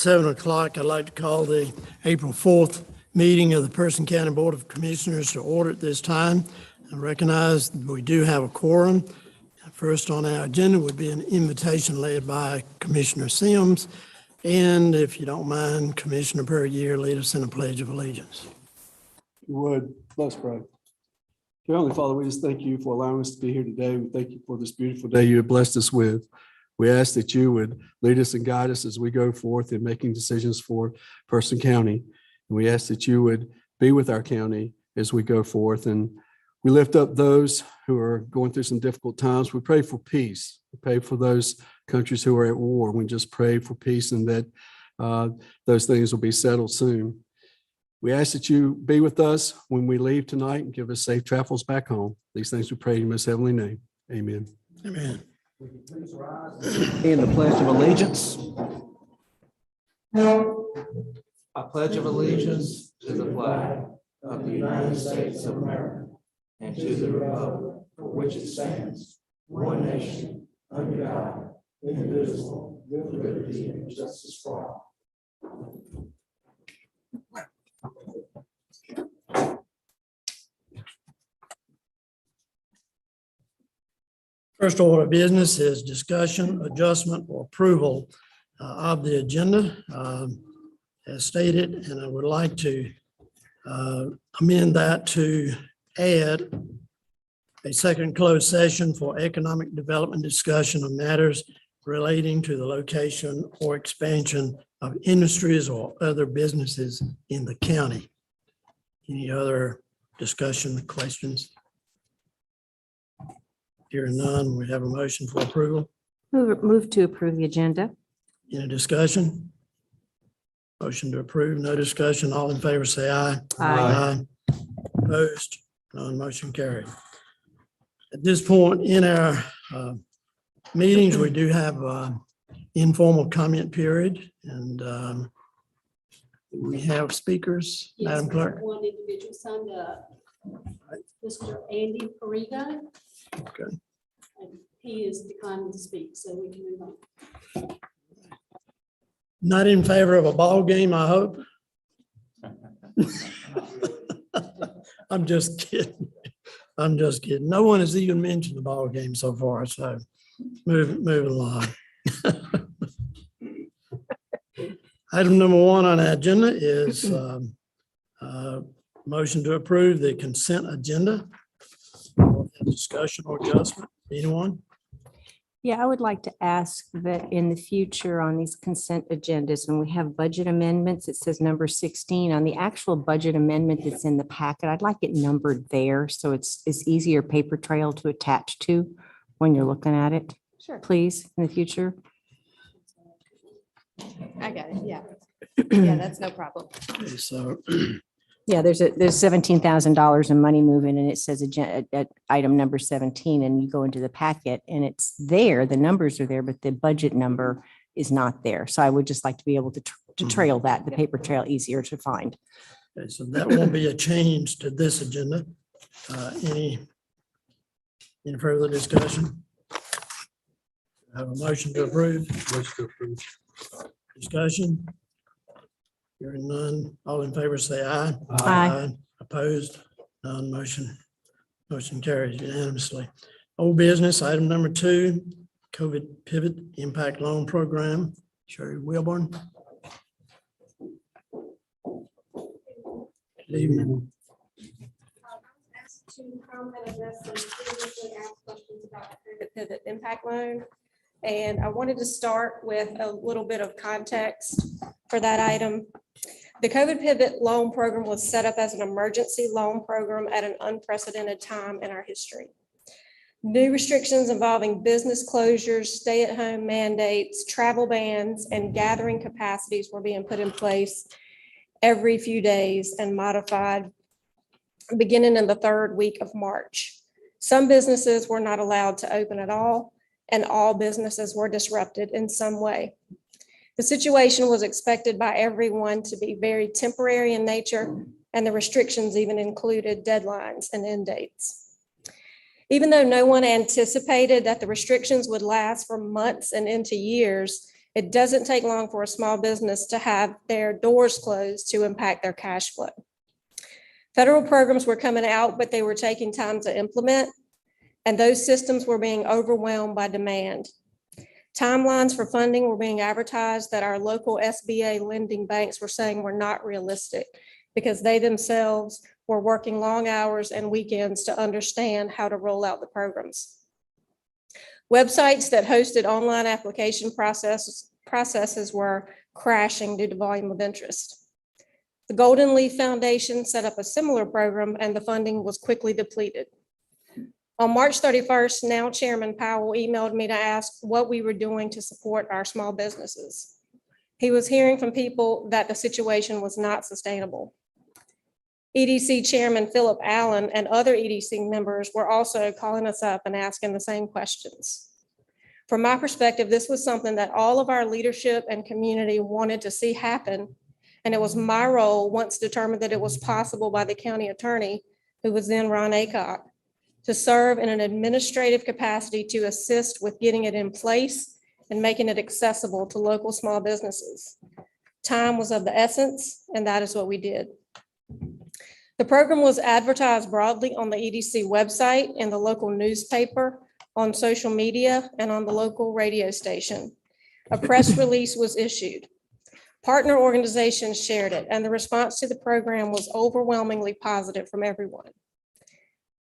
7 o'clock, I'd like to call the April 4th meeting of the Person County Board of Commissioners to order at this time. I recognize we do have a quorum. First on our agenda would be an invitation led by Commissioner Sims. And if you don't mind, Commissioner Perrier, lead us in a pledge of allegiance. You would. Let's pray. Dear Heavenly Father, we just thank you for allowing us to be here today. We thank you for this beautiful day you have blessed us with. We ask that you would lead us and guide us as we go forth in making decisions for Person County. And we ask that you would be with our county as we go forth. And we lift up those who are going through some difficult times. We pray for peace. We pray for those countries who are at war. We just pray for peace and that those things will be settled soon. We ask that you be with us when we leave tonight and give us safe travels back home. These things we pray in your most heavenly name. Amen. Amen. Please rise in the Pledge of Allegiance. I pledge of allegiance to the flag of the United States of America and to the republic for which it stands, one nation, under God, indivisible, with liberty and justice for all. First order of business is discussion, adjustment, or approval of the agenda as stated, and I would like to amend that to add a second closed session for economic development discussion of matters relating to the location or expansion of industries or other businesses in the county. Any other discussion, questions? Hearing none, we have a motion for approval. Move to approve the agenda. Any discussion? Motion to approve, no discussion. All in favor, say aye. Aye. Opposed? None, motion carried. At this point in our meetings, we do have informal comment period, and we have speakers, Yes, Madam we have Clerk. one individual signed up, Mr. Andy Pariga. Okay. And he is declining to speak, so we can move on. Not in favor of a ball game, I hope. I'm just kidding. I'm just kidding. No one has even mentioned the ball game so far, so moving along. Item number 1 on our agenda is motion to approve the consent agenda. Discussion or adjustment, anyone? Yeah, I would like to ask that in the future on these consent agendas, when we have budget amendments, it says number 16 on the actual budget amendment that's in the packet. I'd like it numbered there so it's easier paper trail to attach to when you're looking at it. Sure. Please, in the future. I got it. Yeah. Yeah, that's no problem. Okay, so Yeah, there's $17,000 in money moving and it says at item number 17 and you go into the packet and it's there, the numbers are there, but the budget number is not there. So I would just like to be able to trail that, the paper trail easier to find. okay, so that won't be a change to this agenda. Any further discussion? Have a motion to approve? Motion to approve. Discussion? Hearing none, all in favor say aye. Aye. Opposed? None, motion carries unanimously. Old business, item number 2, COVID Pivot Impact Loan Program. Sherry Wilborn. Good evening. Asked to come and address some previously asked questions about the Pivot Impact Loan. And I wanted to start with a little bit of context for that item. The COVID Pivot Loan Program was set up as an emergency loan program at an unprecedented time in our history. New restrictions involving business closures, stay-at-home mandates, travel bans, and gathering capacities were being put in place every few days and modified beginning in the 3rd week of March. Some businesses were not allowed to open at all, and all businesses were disrupted in some way. The situation was expected by everyone to be very temporary in nature, and the restrictions even included deadlines and end dates. Even though no one anticipated that the restrictions would last for months and into years, It doesn't take long for a small business to have their doors closed to impact their cash flow. Federal programs were coming out, but they were taking time to implement, and those systems were being overwhelmed by demand. Timelines for funding were being advertised that our local SBA lending banks were saying were not realistic because they themselves were working long hours and weekends to understand how to roll out the programs. Websites that hosted online application processes were crashing due to volume of interest. The Golden Leaf Foundation set up a similar program and the funding was quickly depleted. On March 31st, now Chairman Powell emailed me to ask what we were doing to support our small businesses. He was hearing from people that the situation was not sustainable. EDC Chairman Philip Allen and other EDC members were also calling us up and asking the same questions. From my perspective, this was something that all of our leadership and community wanted to see happen. And it was my role, once determined that it was possible by the county attorney, who was then Ron Aycock, to serve in an administrative capacity to assist with getting it in place and making it accessible to local small businesses. Time was of the essence, and that is what we did. The program was advertised broadly on the EDC website, in the local newspaper, on social media, and on the local radio station. A press release was issued. Partner organizations shared it, and the response to the program was overwhelmingly positive from everyone.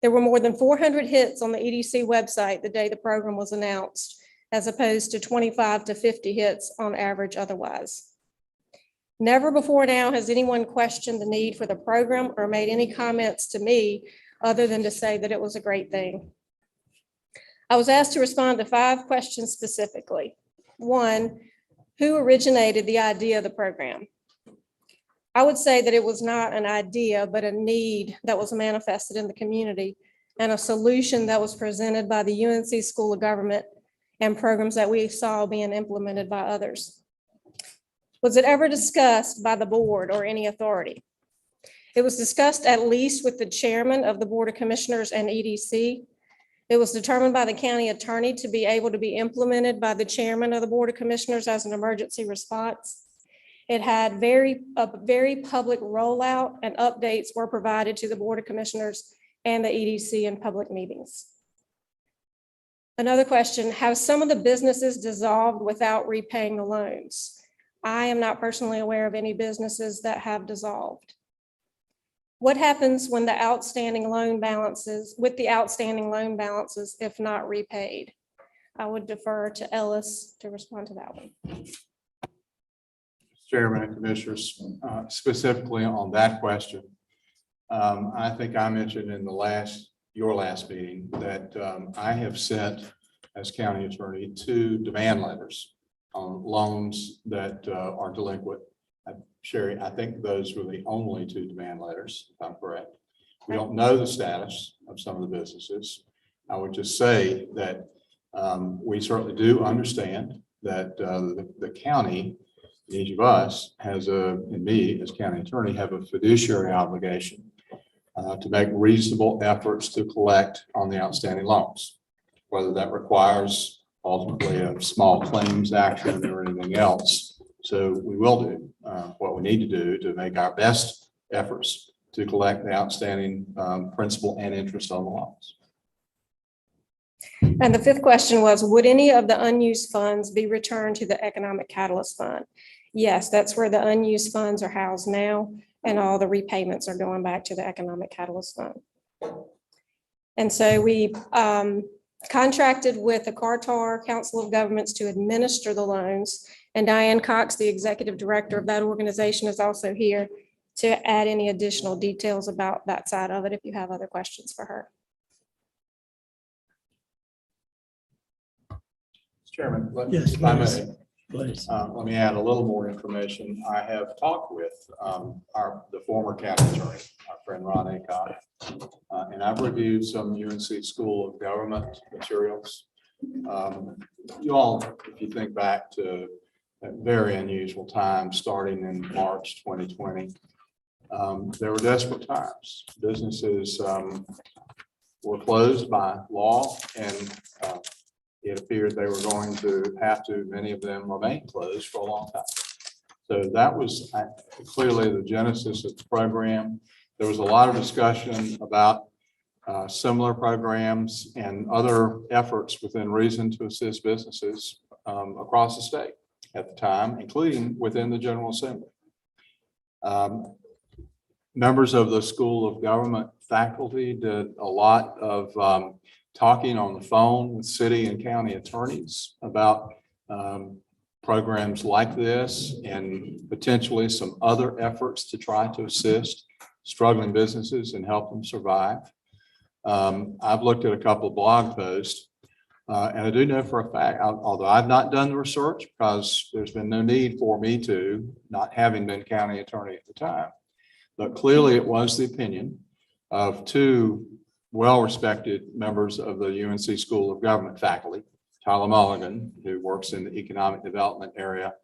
There were more than 400 hits on the EDC website the day the program was announced, as opposed to 25 to 50 hits on average otherwise. Never before now has anyone questioned the need for the program or made any comments to me other than to say that it was a great thing. I was asked to respond to 5 questions specifically. 1, who originated the idea of the program? I would say that it was not an idea, but a need that was manifested in the community and a solution that was presented by the UNC School of Government and programs that we saw being implemented by others. Was it ever discussed by the board or any authority? It was discussed at least with the chairman of the Board of Commissioners and EDC. It was determined by the county attorney to be able to be implemented by the chairman of the Board of Commissioners as an emergency response. It had a very public rollout, and updates were provided to the Board of Commissioners and the EDC in public meetings. Another question, have some of the businesses dissolved without repaying the loans? I am not personally aware of any businesses that have dissolved. What happens when the outstanding loan balances, if not repaid? I would defer to Ellis to respond to that one. Chairman and Commissioners, specifically on that question, I think I mentioned in your last meeting that I have sent, as county attorney, 2 demand letters on loans that are delinquent. Sherry, I think those were the only 2 demand letters, if I'm correct. We don't know the status of some of the businesses. I would just say that we certainly do understand that the county, each of us and me as county attorney, have a fiduciary obligation to make reasonable efforts to collect on the outstanding loans, whether that requires ultimately a small claims action or anything else. So we will do what we need to do to make our best efforts to collect the outstanding principal and interest on the loans. And the 5th question was, would any of the unused funds be returned to the Economic Catalyst Fund? Yes, that's where the unused funds are housed now, and all the repayments are going back to the Economic Catalyst Fund. And so we contracted with the Cartar Council of Governments to administer the loans, and Diane Cox, the executive director of that organization, is also here to add any additional details about that side of it if you have other questions for her. Chairman, Yes, if I please. may, Please. let me add a little more information. I have talked with the former county attorney, our friend Ron Aycock, and I've reviewed some UNC School of Government materials. You all, if you think back to a very unusual time starting in March 2020, there were desperate times. Businesses were closed by law, and it appeared they were going to have to, many of them remain closed for a long time. So that was clearly the genesis of the program. There was a lot of discussion about similar programs and other efforts within reason to assist businesses across the state at the time, including within the General Assembly. Members of the School of Government faculty did a lot of talking on the phone with city and county attorneys about programs like this and potentially some other efforts to try to assist struggling businesses and help them survive. I've looked at a couple of blog posts, and I do know for a fact, although I've not done the research because there's been no need for me to, not having been county attorney at the time, but clearly it was the opinion of two well-respected members of the UNC School of Government faculty, Tyler Mulligan, who works in the economic development area,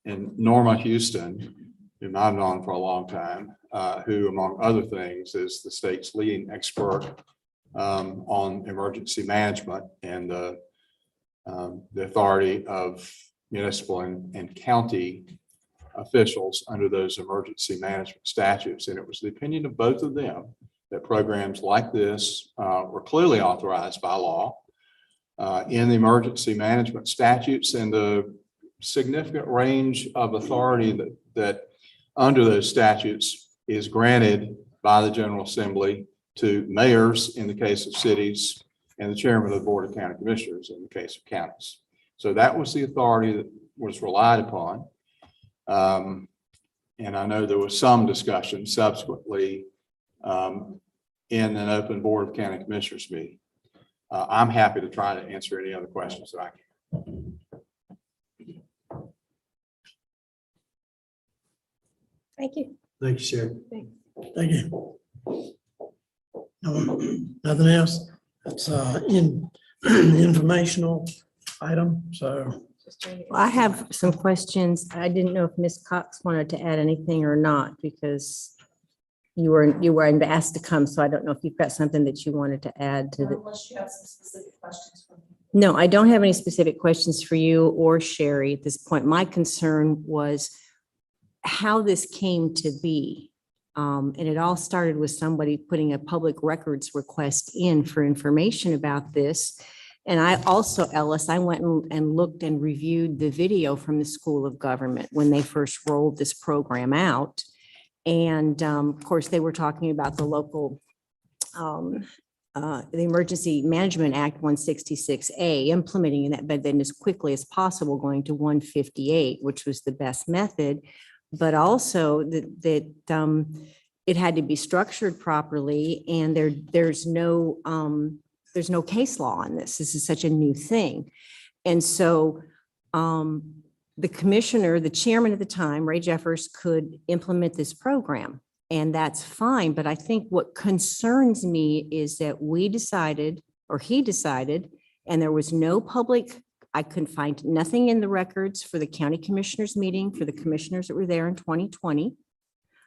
and Norma Houston, whom I've known for a long time, who, among other things, is the state's leading expert on emergency management and the authority of municipal and county officials under those emergency management statutes. And it was the opinion of both of them that programs like this were clearly authorized by law in the emergency management statutes, and the significant range of authority that under those statutes is granted by the General Assembly to mayors in the case of cities and the chairman of the Board of County Commissioners in the case of counties. So that was the authority that was relied upon. And I know there was some discussion subsequently in an open Board of County Commissioners meeting. I'm happy to try to answer any other questions that I can. Thank you. Thank you, Sherry. Thank you. No, nothing else? That's informational item, so. Well, I have some questions. I didn't know if Ms. Cox wanted to add anything or not, because you were asked to come, so I don't know if you've got something that you wanted to add to the. Unless you have some specific questions for me. No, I don't have any specific questions for you or Sherry at this point. My concern was how this came to be. And it all started with somebody putting a public records request in for information about this. And I also, Ellis, I went and looked and reviewed the video from the School of Government when they first rolled this program out. And of course, they were talking about the local, the Emergency Management Act 166A, implementing that, but then as quickly as possible going to 158, which was the best method. But also that it had to be structured properly, and there's no case law on this. This is such a new thing. And so the commissioner, the chairman at the time, Ray Jeffers, could implement this program, and that's fine. But I think what concerns me is that we decided, or he decided, and there was no public, I couldn't find nothing in the records for the county commissioners meeting for the commissioners that were there in 2020.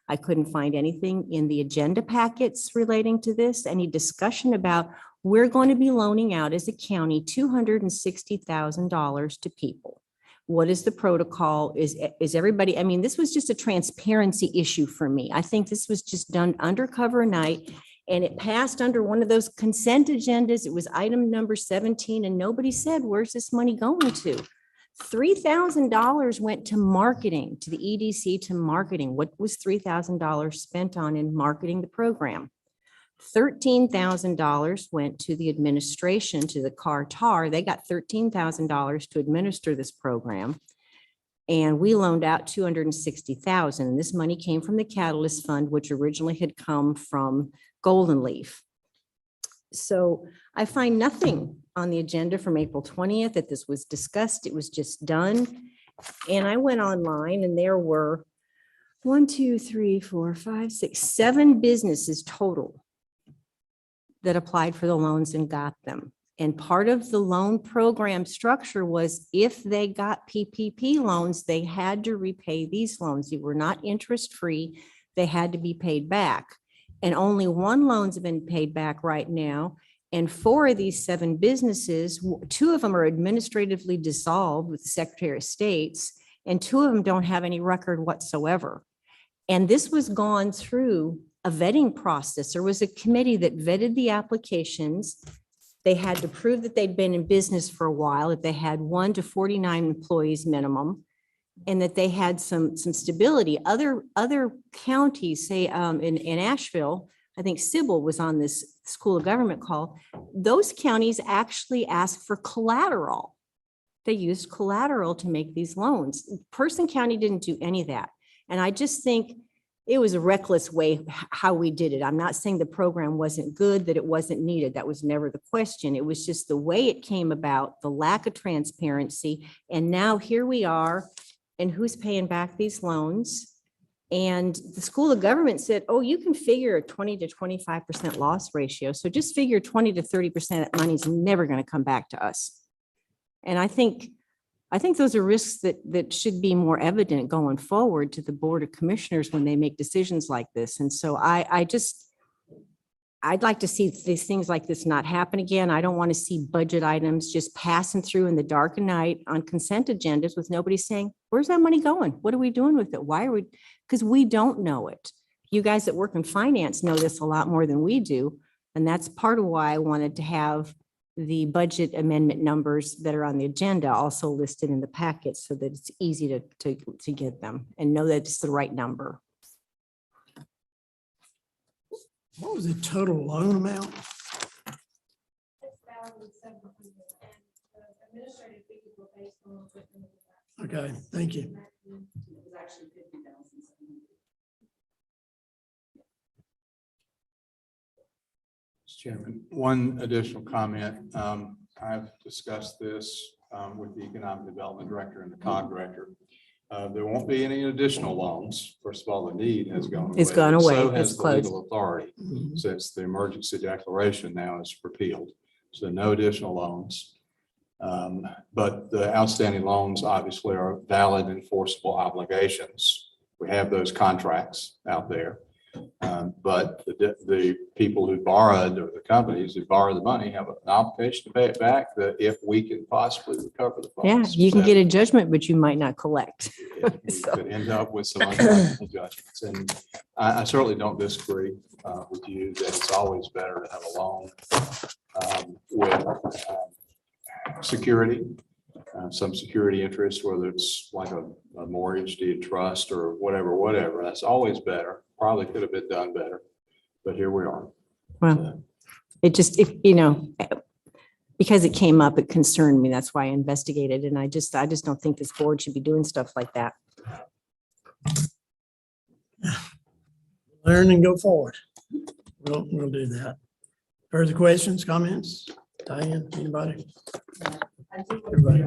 I couldn't find anything in the agenda packets relating to this, any discussion about we're going to be loaning out as a county $260,000 to people. What is the protocol? Is everybody, I mean, this was just a transparency issue for me. I think this was just done undercover night, and it passed under one of those consent agendas. It was item number 17, and nobody said, where's this money going to? $3,000 went to marketing, to the EDC, to marketing. What was $3,000 spent on in marketing the program? $13,000 went to the administration, to the CAR-TAR. They got $13,000 to administer this program. And we loaned out $260,000. And this money came from the Catalyst Fund, which originally had come from Golden Leaf. So I find nothing on the agenda from April 20th that this was discussed. It was just done. And I went online, and there were 7 businesses total that applied for the loans and got them. And part of the loan program structure was if they got PPP loans, they had to repay these loans. They were not interest-free. They had to be paid back. And only one loan's been paid back right now. And 4 of these 7 businesses, 2 of them are administratively dissolved with the Secretary of State's, and 2 of them don't have any record whatsoever. And this was gone through a vetting process. There was a committee that vetted the applications. They had to prove that they'd been in business for a while, that they had 1 to 49 employees minimum, and that they had some stability. Other counties, say in Asheville, I think Sybil was on this school of government call. Those counties actually asked for collateral. They used collateral to make these loans. Person County didn't do any of that. And I just think it was a reckless way how we did it. I'm not saying the program wasn't good, that it wasn't needed. That was never the question. It was just the way it came about, the lack of transparency. And now here we are, and who's paying back these loans? And the school of government said, oh, you can figure a 20 to 25% loss ratio. So just figure 20 to 30% of that money's never going to come back to us. And I think those are risks that should be more evident going forward to the Board of Commissioners when they make decisions like this. And so I'd like to see these things like this not happen again. I don't want to see budget items just passing through in the dark of night on consent agendas with nobody saying, where's that money going? What are we doing with it? Why are we? Because we don't know it. You guys that work in finance know this a lot more than we do. And that's part of why I wanted to have the budget amendment numbers that are on the agenda also listed in the packet so that it's easy to get them and know that it's the right number. What was the total loan amount? 6,700, and the administrative fees were based on. Okay, thank you. It was actually 50,700. Mr. Chairman, one additional comment. I've discussed this with the Economic Development Director and the COG Director. There won't be any additional loans. First of all, the need has gone away. It's gone away. So It's has the closed. legal authority, Mhm. since the emergency declaration now is repealed. So no additional loans. But the outstanding loans obviously are valid enforceable obligations. We have those contracts out there. But the people who borrowed, or the companies who borrowed the money, have an obligation to pay it back, that if we can possibly recover the Yeah, funds. you can So get a judgment, but you might not collect. we could end up with some unjust judgments. And I certainly don't disagree with you that it's always better to have a loan with security, some security interest, whether it's like a mortgage, deed trust, or whatever. That's always better. Probably could have been done better, but here we are. Well, it just, because it came up, it concerned me. That's why I investigated. And I just don't think this board should be doing stuff like that. Learn and go forward. We'll do that. Further questions, comments? Diane, anybody? Everybody?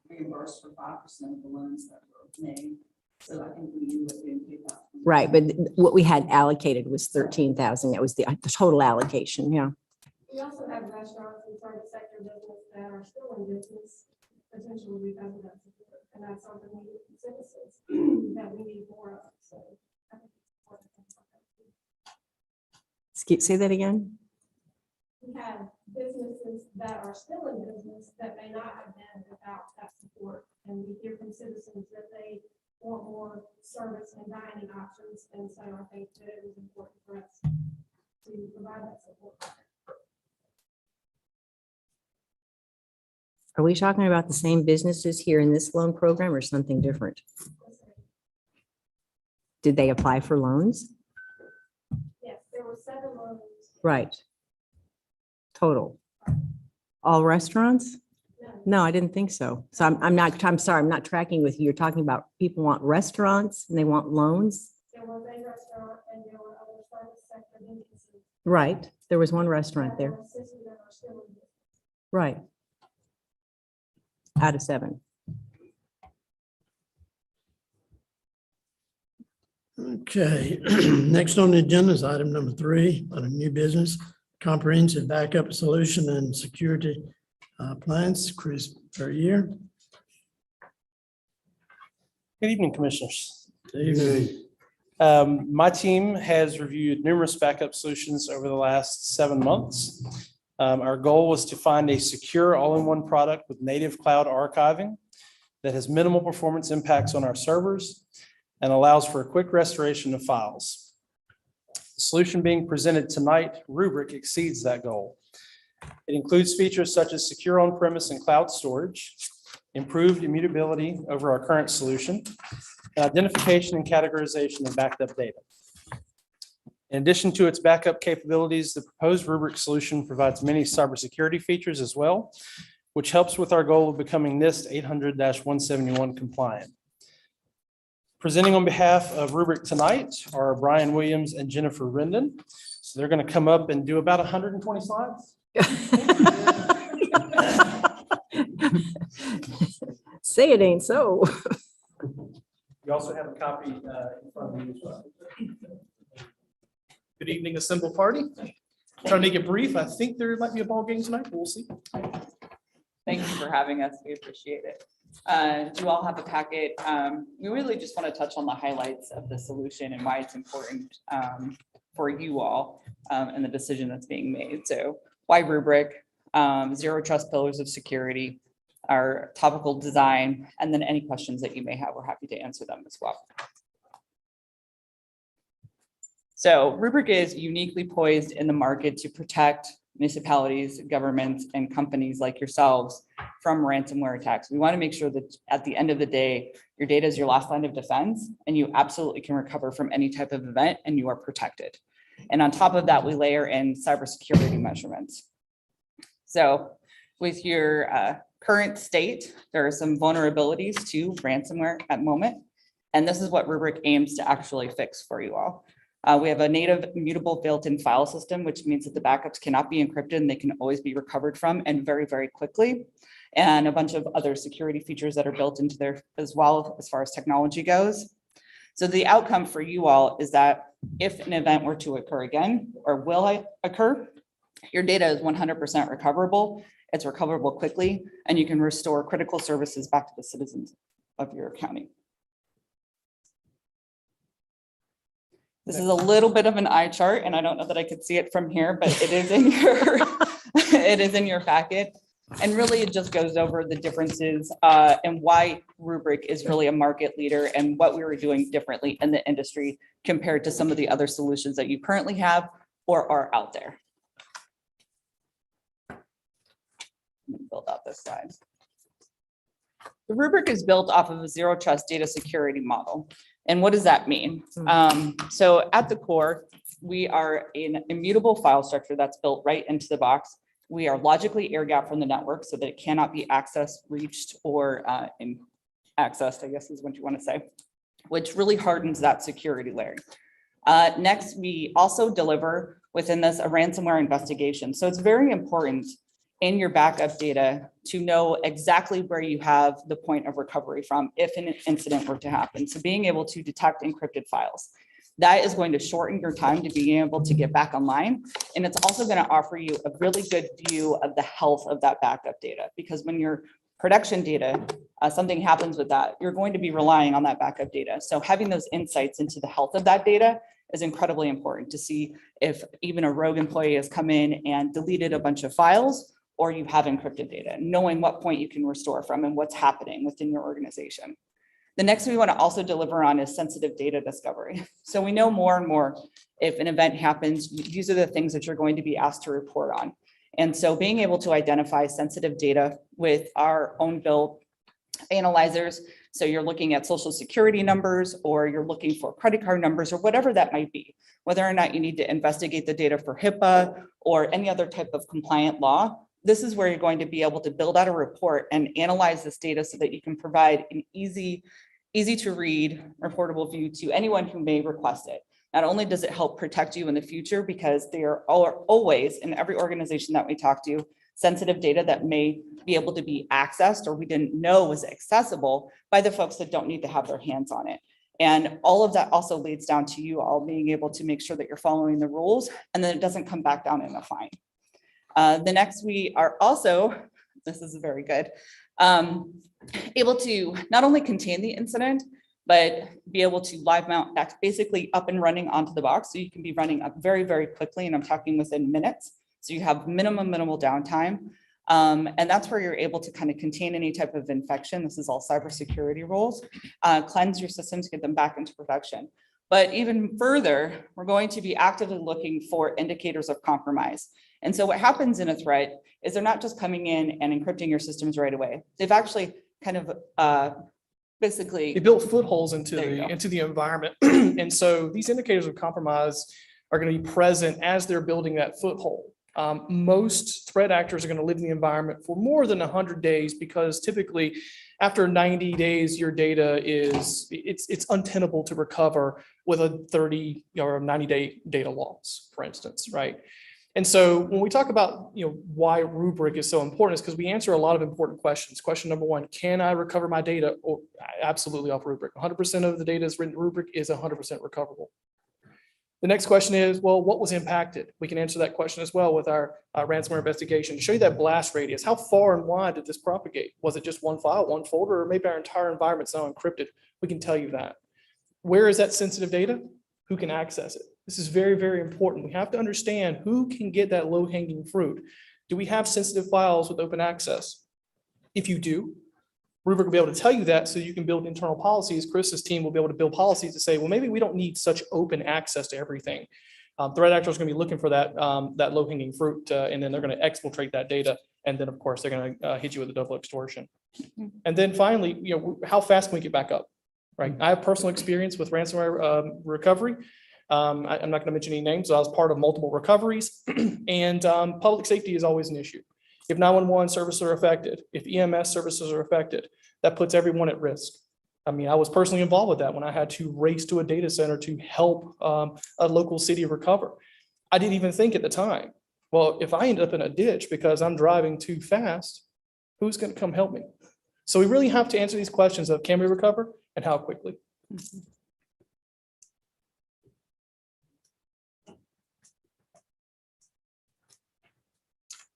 Reimbursed for 5% of the loans that were made. So I think we knew what we paid out. Right, but what we had allocated was 13,000. That was the total allocation, yeah. We also have restaurants and private sector business that are still in business, potentially because of that support. And that's something we need from citizens that we need more of. So I think it's important to think about that too. Say that again? We have businesses that are still in business that may not have been without that support. And we hear from citizens that they want more service and dining options. And so I think that it was important for us to provide that support. Are we talking about the same businesses here in this loan program or something different? Did they apply for loans? Yes, there were 7 loans. Right. Total. All restaurants? No, I didn't think so. So I'm sorry, I'm not tracking with you. You're talking about people want restaurants and they want loans? There was a restaurant and there were other service sector businesses. Right. There was one restaurant that there. were assisted that are still in business. Right. Out of 7. Okay, next on the agenda is item number 3, on a new business, comprehensive backup solution and security plans. Chris Perrier. Good evening, Commissioners. David. My team has reviewed numerous backup solutions over the last 7 months. Our goal was to find a secure all-in-one product with native cloud archiving that has minimal performance impacts on our servers and allows for a quick restoration of files. The solution being presented tonight, Rubrik, exceeds that goal. It includes features such as secure on-premise and cloud storage, improved immutability over our current solution, and identification and categorization of backed up data. In addition to its backup capabilities, the proposed Rubrik solution provides many cybersecurity features as well, which helps with our goal of becoming NIST 800-171 compliant. Presenting on behalf of Rubrik tonight are Brian Williams and Jennifer Rendon. So they're going to come up and do about 120 slides. Say it ain't so. You also have a copy in front of you as well. Good evening, assembled party. Try to make it brief. I think there might be a ball game tonight, but we'll see. Thank you for having us. We appreciate it. You all have a packet. We really just want to touch on the highlights of the solution and why it's important for you all and the decision that's being made. So why Rubrik, zero trust pillars of security, our topical design, and then any questions that you may have, we're happy to answer them as well. So Rubrik is uniquely poised in the market to protect municipalities, governments, and companies like yourselves from ransomware attacks. We want to make sure that at the end of the day, your data is your last line of defense, and you absolutely can recover from any type of event, and you are protected. And on top of that, we layer in cybersecurity measurements. So with your current state, there are some vulnerabilities to ransomware at the moment, and this is what Rubrik aims to actually fix for you all. We have a native immutable built-in file system, which means that the backups cannot be encrypted and they can always be recovered from, and very, very quickly. And a bunch of other security features that are built into there as well, as far as technology goes. So the outcome for you all is that if an event were to occur again, or will occur, your data is 100% recoverable. It's recoverable quickly, and you can restore critical services back to the citizens of your county. This is a little bit of an eye chart, and I don't know that I could see it from here, but it is in your it is in your packet. And really, it just goes over the differences and why Rubrik is really a market leader and what we were doing differently in the industry compared to some of the other solutions that you currently have or are out there. Let me build out this slide. The Rubrik is built off of a zero trust data security model. And what does that mean? So at the core, we are an immutable file structure that's built right into the box. We are logically air gapped from the network so that it cannot be accessed, reached, or accessed, I guess is what you want to say, which really hardens that security layer. Next, we also deliver within this a ransomware investigation. So it's very important in your backup data to know exactly where you have the point of recovery from if an incident were to happen. So being able to detect encrypted files, that is going to shorten your time to being able to get back online. And it's also going to offer you a really good view of the health of that backup data, because when your production data, something happens with that, you're going to be relying on that backup data. So having those insights into the health of that data is incredibly important to see if even a rogue employee has come in and deleted a bunch of files, or you have encrypted data, knowing what point you can restore from and what's happening within your organization. The next we want to also deliver on is sensitive data discovery. So we know more and more if an event happens, these are the things that you're going to be asked to report on. And so being able to identify sensitive data with our own built analyzers, so you're looking at social security numbers, or you're looking for credit card numbers, or whatever that might be, whether or not you need to investigate the data for HIPAA or any other type of compliant law. This is where you're going to be able to build out a report and analyze this data so that you can provide an easy to read reportable view to anyone who may request it. Not only does it help protect you in the future, because they are always in every organization that we talk to, sensitive data that may be able to be accessed or we didn't know was accessible by the folks that don't need to have their hands on it. And all of that also leads down to you all being able to make sure that you're following the rules, and then it doesn't come back down in a fine. The next, we are also, this is very good, able to not only contain the incident, but be able to live mount that's basically up and running onto the box. So you can be running up very, very quickly. And I'm talking within minutes. So you have minimal downtime. And that's where you're able to kind of contain any type of infection. This is all cybersecurity rules, cleanse your systems, get them back into production. But even further, we're going to be actively looking for indicators of compromise. And so what happens in a threat is they're not just coming in and encrypting your systems right away. They've actually kind of basically. They built footholds into There you go. the environment. And so these indicators of compromise are going to be present as they're building that foothold. Most threat actors are going to live in the environment for more than 100 days because typically after 90 days, your data it's untenable to recover with a 30 or 90-day data loss, for instance, right? And so when we talk about why Rubrik is so important is because we answer a lot of important questions. Question number one, can I recover my data? Or absolutely off Rubrik. 100% of the data is written in Rubrik is 100% recoverable. The next question is, well, what was impacted? We can answer that question as well with our ransomware investigation. To show you that blast radius, how far and wide did this propagate? Was it just one file, one folder, or maybe our entire environment's now encrypted? We can tell you that. Where is that sensitive data? Who can access it? This is very, very important. We have to understand who can get that low-hanging fruit. Do we have sensitive files with open access? If you do, Rubrik will be able to tell you that so you can build internal policies. Chris's team will be able to build policies to say, well, maybe we don't need such open access to everything. Threat actors are going to be looking for that, that low-hanging fruit, and then they're going to exfiltrate that data. And then, of course, they're going to hit you with a double extortion. And then finally, how fast can we get back up? Right. I have personal experience with ransomware recovery. I'm not going to mention any names. So I was part of multiple recoveries, and public safety is always an issue. If 911 services are affected, if EMS services are affected, that puts everyone at risk. I mean, I was personally involved with that when I had to race to a data center to help a local city recover. I didn't even think at the time, well, if I end up in a ditch because I'm driving too fast, who's going to come help me? So we really have to answer these questions of can we recover and how quickly.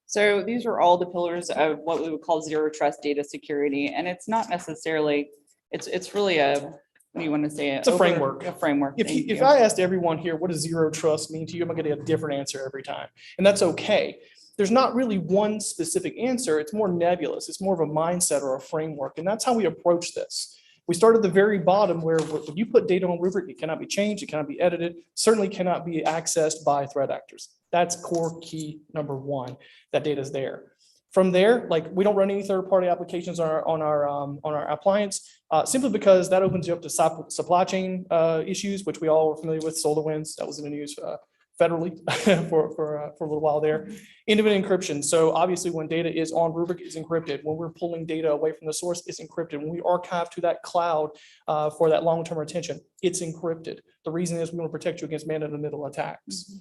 So these are all the pillars of what we would call zero trust data security. And it's not necessarily, it's really a, what do you want to say? It's a framework. A framework. If I asked everyone here, what does zero trust mean to you? I'm going to get a different answer every time. And that's okay. There's not really one specific answer. It's more nebulous. It's more of a mindset or a framework. And that's how we approach this. We start at the very bottom where when you put data on Rubrik, it cannot be changed, it cannot be edited, certainly cannot be accessed by threat actors. That's core key number one, that data is there. From there, like we don't run any third-party applications on our appliance, simply because that opens you up to supply chain issues, which we all are familiar with, SolarWinds, that was in the news federally for a little while there. End-to-end encryption. So obviously when data is on Rubrik, it's encrypted. When we're pulling data away from the source, it's encrypted. When we archive to that cloud for that long-term retention, it's encrypted. The reason is we want to protect you against man-in-the-middle attacks.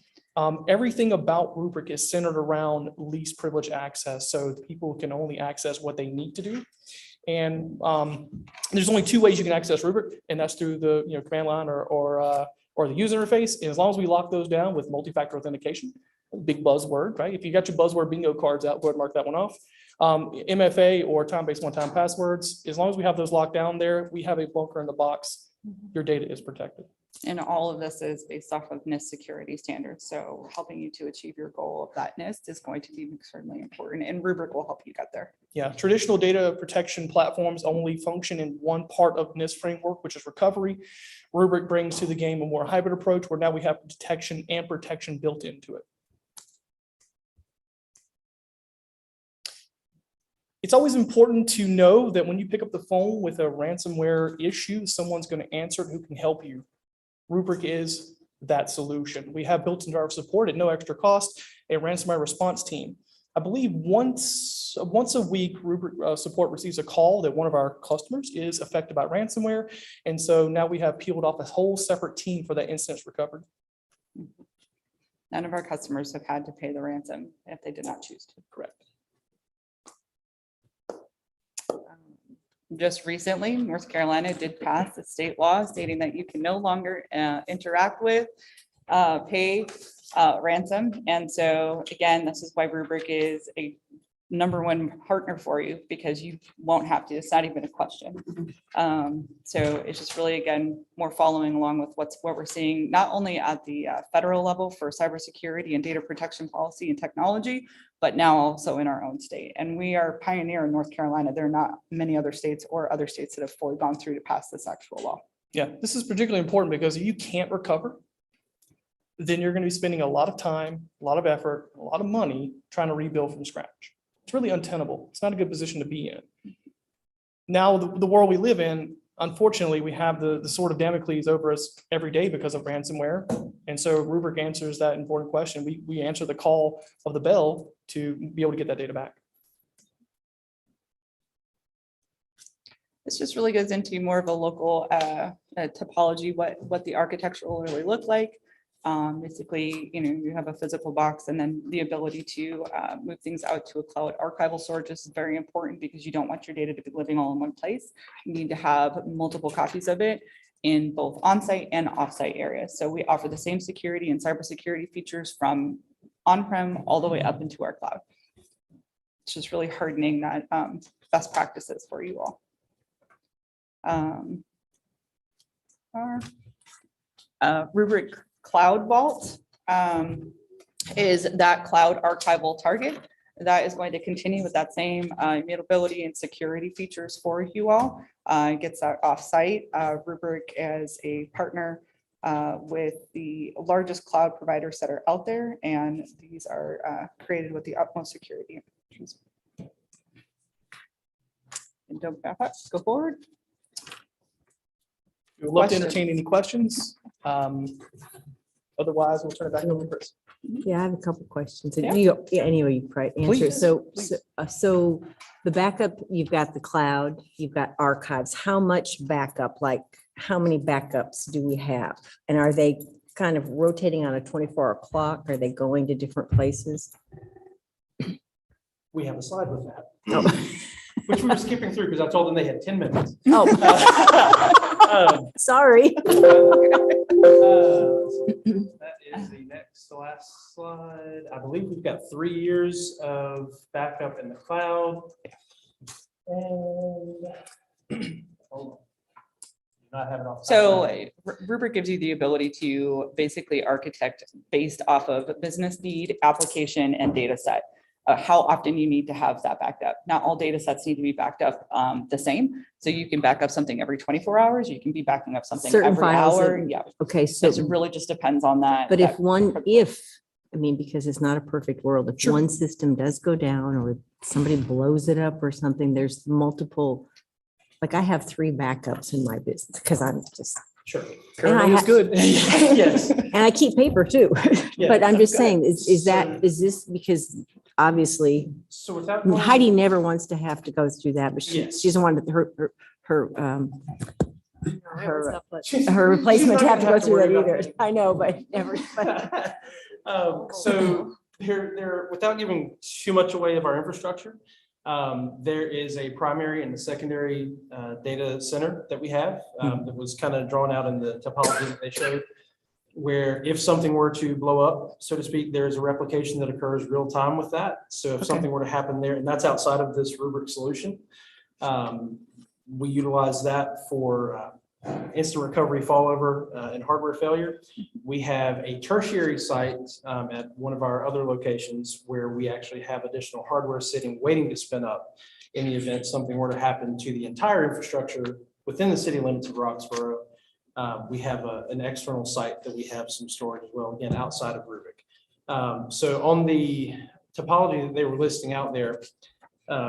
Everything about Rubrik is centered around least privilege access. So people can only access what they need to do. And there's only two ways you can access Rubrik, and that's through the command line or the user interface. And as long as we lock those down with multi-factor authentication, big buzzword, right? If you got your buzzword bingo cards out, go ahead and mark that one off. MFA or time-based one-time passwords, as long as we have those locked down there, we have a bunker in the box. Your data is protected. And all of this is based off of NIST security standards. So helping you to achieve your goal of that NIST is going to be extremely important, and Rubrik will help you get there. Yeah, traditional data protection platforms only function in one part of NIST framework, which is recovery. Rubrik brings to the game a more hybrid approach where now we have detection and protection built into it. It's always important to know that when you pick up the phone with a ransomware issue, someone's going to answer who can help you. Rubrik is that solution. We have built into our support at no extra cost a ransomware response team. I believe once a week, Rubrik support receives a call that one of our customers is affected by ransomware. And so now we have peeled off a whole separate team for that instance recovery. None of our customers have had to pay the ransom if they did not choose to. Correct. Just recently, North Carolina did pass a state law stating that you can no longer interact with, pay ransom. And so again, this is why Rubrik is a #1 partner for you because you won't have to, it's not even a question. So it's just really, again, more following along with what we're seeing, not only at the federal level for cybersecurity and data protection policy and technology, but now also in our own state. And we are pioneer in North Carolina. There are not many other states or other states that have fully gone through to pass this actual law. Yeah, this is particularly important because if you can't recover, then you're going to be spending a lot of time, a lot of effort, a lot of money trying to rebuild from scratch. It's really untenable. It's not a good position to be in. Now, the world we live in, unfortunately, we have the sword of Damocles over us every day because of ransomware. And so Rubrik answers that important question. We answer the call of the bell to be able to get that data back. This just really goes into more of a local topology, what the architecture will really look like. Basically, you have a physical box, and then the ability to move things out to a cloud archival storage is very important because you don't want your data to be living all in one place. You need to have multiple copies of it in both on-site and off-site areas. So we offer the same security and cybersecurity features from on-prem all the way up into our cloud. It's just really hardening that best practices for you all. Our Rubrik Cloud Vault is that cloud archival target. That is going to continue with that same immutability and security features for you all. It gets that offsite. Rubrik as a partner with the largest cloud providers that are out there, and these are created with the utmost security. And don't back up, go forward. We would love to entertain any questions. Otherwise, we'll turn it back over to Chris. Yeah, I have a couple questions. Yeah. Anyway, you probably answer. Please, So the backup, you've got the cloud, you've got archives. How much backup, like how many backups do we have? And are they kind of rotating on a 24-hour clock? Are they going to different places? We have a slide with that, Oh. which we were skipping through because I told them they had 10 minutes. Oh, sorry. That is the next to last slide. I believe we've got 3 years of backup in the cloud. And hold on. Not having off. So Rubrik gives you the ability to basically architect based off of business need, application, and data set. How often you need to have that backed up. Not all data sets need to be backed up the same. So you can back up something every 24 hours. You can be backing up something Certain every files hour. that- Yeah. Okay, so, So it really just depends on that. but that I mean, because it's not a perfect world, if one system does go down or somebody blows it up or something, there's multiple, like I have 3 backups in my business because I'm just, Sure. And I Currently is ha- good. Yes. and I keep paper too. Yeah. But I'm just saying, is So- this because obviously So without. going- Heidi never wants to have to go through that, but she Yes. doesn't want her She's- her replacement to she's not have to gonna go through worry that about either. I know, but never. but- So there, without giving too much away of our infrastructure, there is a primary and a secondary data center that we have that was kind of drawn out in the topology that they showed, where if something were to blow up, so to speak, there's a replication that occurs real time with that. So if something were to happen there, and that's outside of this Rubrik solution, we utilize that for instant recovery, fallover, and hardware failure. We have a tertiary site at one of our other locations where we actually have additional hardware sitting, waiting to spin up in the event something were to happen to the entire infrastructure within the city limits of Roxborough. We have an external site that we have some storage as well, again, outside of Rubrik. So on the topology that they were listing out there,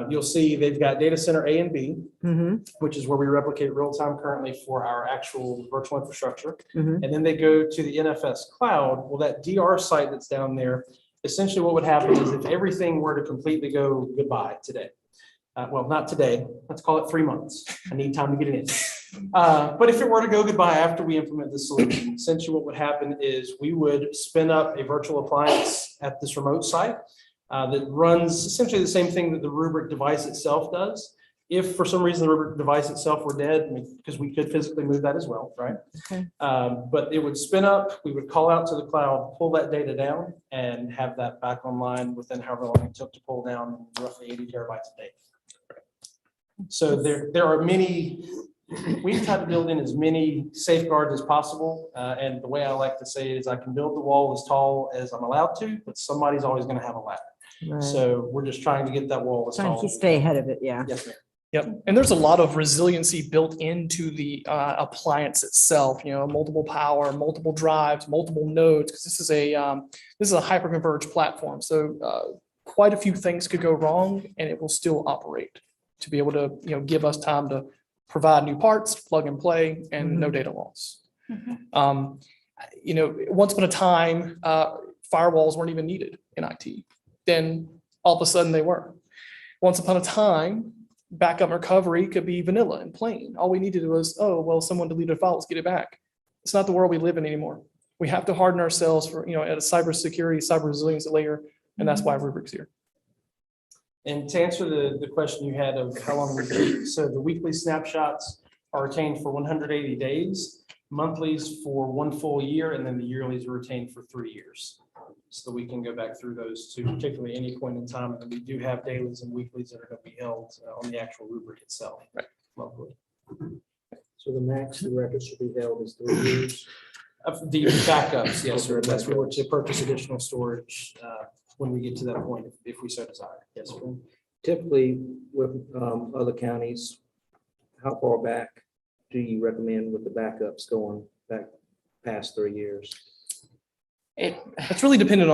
you'll see they've got data center A and B, Mhm, which is where we replicate real time currently for our actual virtual infrastructure. mhm. And then they go to the NFS cloud. Well, that DR site that's down there, essentially what would happen is if everything were to completely go goodbye today. Well, not today, let's call it 3 months. I need time to get it in. But if it were to go goodbye after we implement this solution, essentially what would happen is we would spin up a virtual appliance at this remote site that runs essentially the same thing that the Rubrik device itself does. If for some reason the Rubrik device itself were dead, because we could physically move that as well, right? Okay. But it would spin up, we would call out to the cloud, pull that data down and have that back online within however long it took to pull down roughly 80 terabytes a day. So there are many, we've tried to build in as many safeguards as possible. And the way I like to say it is I can build the wall as tall as I'm allowed to, but somebody's always going to have a ladder. Right. So we're just trying to get that wall as Trying tall. to stay ahead of it, yeah. Yes, ma'am. Yep. And there's a lot of resiliency built into the appliance itself, multiple power, multiple drives, multiple nodes, because this is a hyper-converged platform. So quite a few things could go wrong and it will still operate to be able to, give us time to provide new parts, plug and play, and no data loss. Once upon a time, firewalls weren't even needed in IT. Then all of a sudden they were. Once upon a time, backup recovery could be vanilla and plain. All we needed was, someone deleted a file, let's get it back. It's not the world we live in anymore. We have to harden ourselves for, at a cybersecurity, cyber resilience layer, and that's why Rubrik's here. And to answer the question you had of how long we keep, so the weekly snapshots are retained for 180 days, monthlies for 1 full year, and then the yearlies are retained for 3 years. So that we can go back through those to particularly any point in time. And we do have dailies and weeklies that are going to be held on the actual Rubrik itself. Right. Locally. So the max the record should be held is 3 years. Of the backups, yes, sir. That's where to purchase additional storage when we get to that point, if we so desire. Yes, sir. Typically with other counties, how far back do you recommend with the backups going back past 3 years? It's really dependent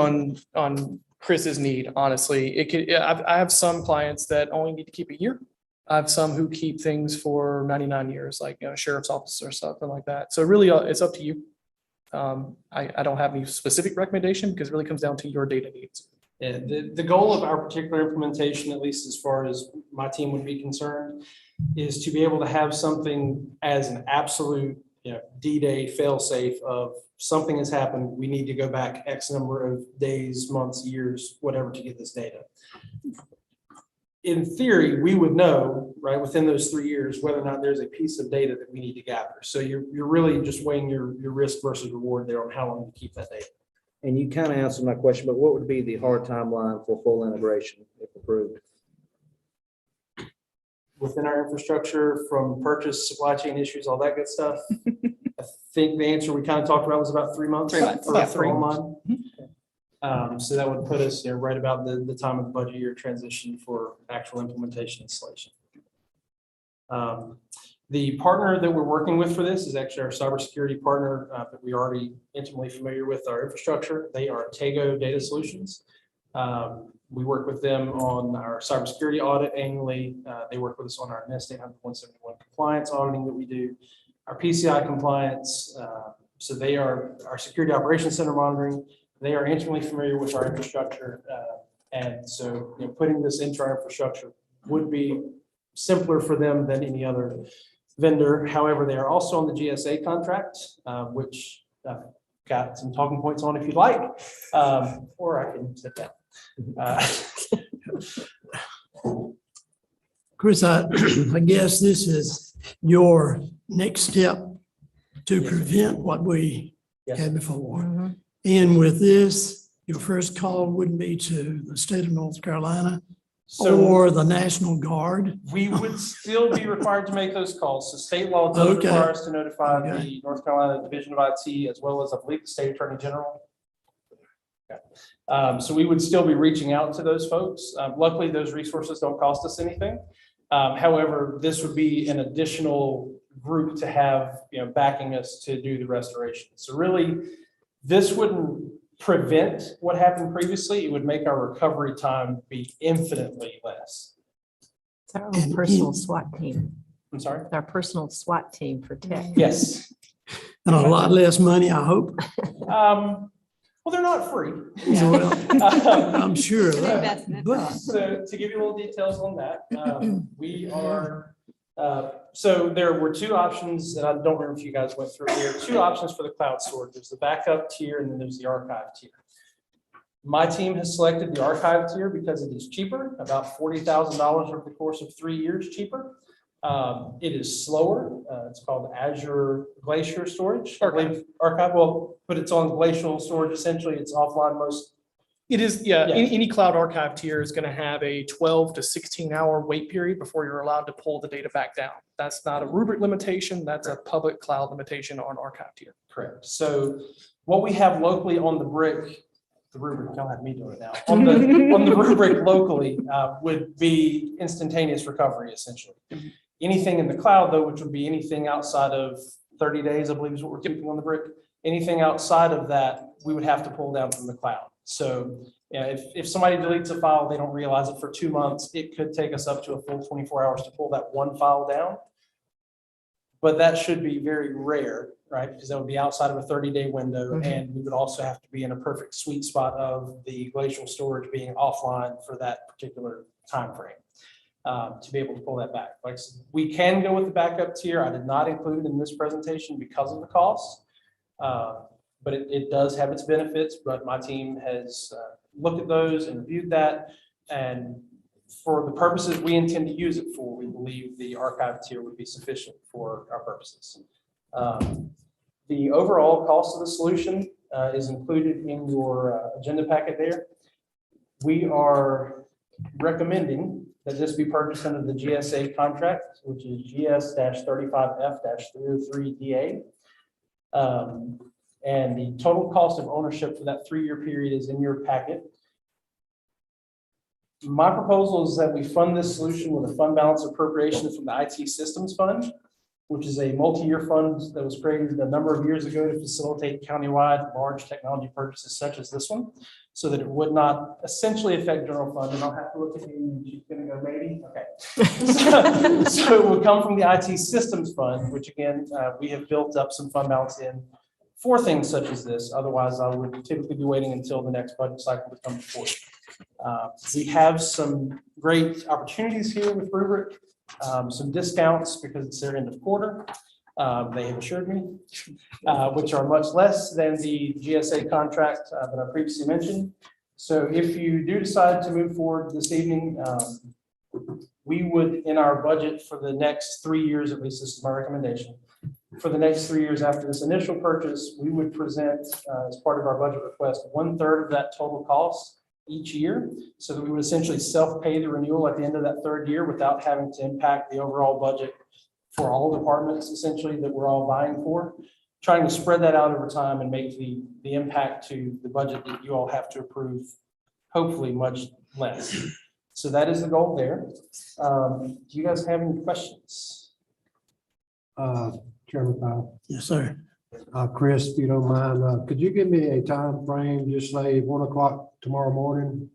on Chris's need, honestly. I have some clients that only need to keep a year. I have some who keep things for 99 years, like sheriff's office or something like that. So really, it's up to you. I don't have any specific recommendation because it really comes down to your data needs. Yeah, the goal of our particular implementation, at least as far as my team would be concerned, is to be able to have something as an absolute D-Day fail-safe of something has happened. We need to go back X number of days, months, years, whatever to get this data. In theory, we would know, right, within those 3 years, whether or not there's a piece of data that we need to gather. So you're really just weighing your risk versus reward there on how long you keep that data. And you kind of answered my question, but what would be the hard timeline for full integration if approved? Within our infrastructure, from purchase, supply chain issues, all that good stuff. I think the answer we kind of talked about was about 3 months. 3 months, for yeah. 3 months. So that would put us right about the time of the budget year transition for actual implementation installation. The partner that we're working with for this is actually our cybersecurity partner that we're already intimately familiar with our infrastructure. They are Tego Data Solutions. We work with them on our cybersecurity audit annually. They work with us on our NIST 800-171 compliance auditing that we do, our PCI compliance. So they are our security operations center monitoring. They are intimately familiar with our infrastructure. And so putting this into our infrastructure would be simpler for them than any other vendor. However, they are also on the GSA contract, which I've got some talking points on if you'd like, or I can sit down. Chris, I guess this is your next step to prevent what we Yes. had before. Mhm. And with this, your first call wouldn't be to the state of North Carolina So or the National Guard. we would still be required to make those calls. So state law does Okay. require us to notify Okay. the North Carolina Division of IT as well as I believe the State Attorney General. Okay. So we would still be reaching out to those folks. Luckily, those resources don't cost us anything. However, this would be an additional group to have, backing us to do the restoration. So really, this wouldn't prevent what happened previously. It would make our recovery time be infinitely less. It's our own personal SWAT team. I'm sorry? It's our personal SWAT team for tech. Yes. And a lot less money, I hope. Well, they're not free. Well, I'm sure of that. Investment. But So to give you a little details on that, we are, so there were 2 options, and I don't remember if you guys went through. There are 2 options for the cloud storage. There's the backup tier and then there's the archive tier. My team has selected the archive tier because it is cheaper, about $40,000 over the course of 3 years cheaper. It is slower. It's called Azure Glacier Storage. I believe archive, well, but it's on glacial storage. Essentially, it's offline most. It is, yeah, Yeah. any cloud archive tier is going to have a 12 to 16-hour wait period before you're allowed to pull the data back down. That's not a Rubrik limitation. That's a public cloud limitation on archive tier. Correct. So what we have locally on the Rubrik, don't have me doing it now, on the Rubrik locally would be instantaneous recovery, essentially. Anything in the cloud, though, which would be anything outside of 30 days, I believe is what we're keeping on the brick. Anything outside of that, we would have to pull down from the cloud. So yeah, if somebody deletes a file, they don't realize it for 2 months, it could take us up to a full 24 hours to pull that one file down. But that should be very rare, right? Because that would be outside of a 30-day window. And we would also have to be in a perfect sweet spot of the glacial storage being offline for that particular time frame to be able to pull that back. Like I said, we can go with the backup tier. I did not include it in this presentation because of the cost. But it does have its benefits, but my team has looked at those and reviewed that. And for the purposes we intend to use it for, we believe the archive tier would be sufficient for our purposes. The overall cost of the solution is included in your agenda packet there. We are recommending that this be purchased under the GSA contract, which is GS-35F-303DA. And the total cost of ownership for that 3-year period is in your packet. My proposal is that we fund this solution with a fund balance appropriation from the IT Systems Fund, which is a multi-year fund that was created a number of years ago to facilitate countywide large technology purchases such as this one, so that it would not essentially affect general fund. And I'll have to look at you, she's gonna go maybe, okay. So it would come from the IT Systems Fund, which again, we have built up some fund balance in for things such as this. Otherwise, I would typically be waiting until the next budget cycle to come forward. We have some great opportunities here with Rubrik, some discounts because it's their end of quarter. They have assured me, which are much less than the GSA contract that I previously mentioned. So if you do decide to move forward this evening, we would, in our budget for the next 3 years, at least this is my recommendation, for the next 3 years after this initial purchase, we would present as part of our budget request 1/3 of that total cost each year, so that we would essentially self-pay the renewal at the end of that 3rd year without having to impact the overall budget for all departments essentially that we're all buying for, trying to spread that out over time and make the impact to the budget that you all have to approve hopefully much less. So that is the goal there. Do you guys have any questions? Chairman Powell, Yes, sir. Chris, if you don't mind, could you give me a time frame, just say 1 o'clock tomorrow morning,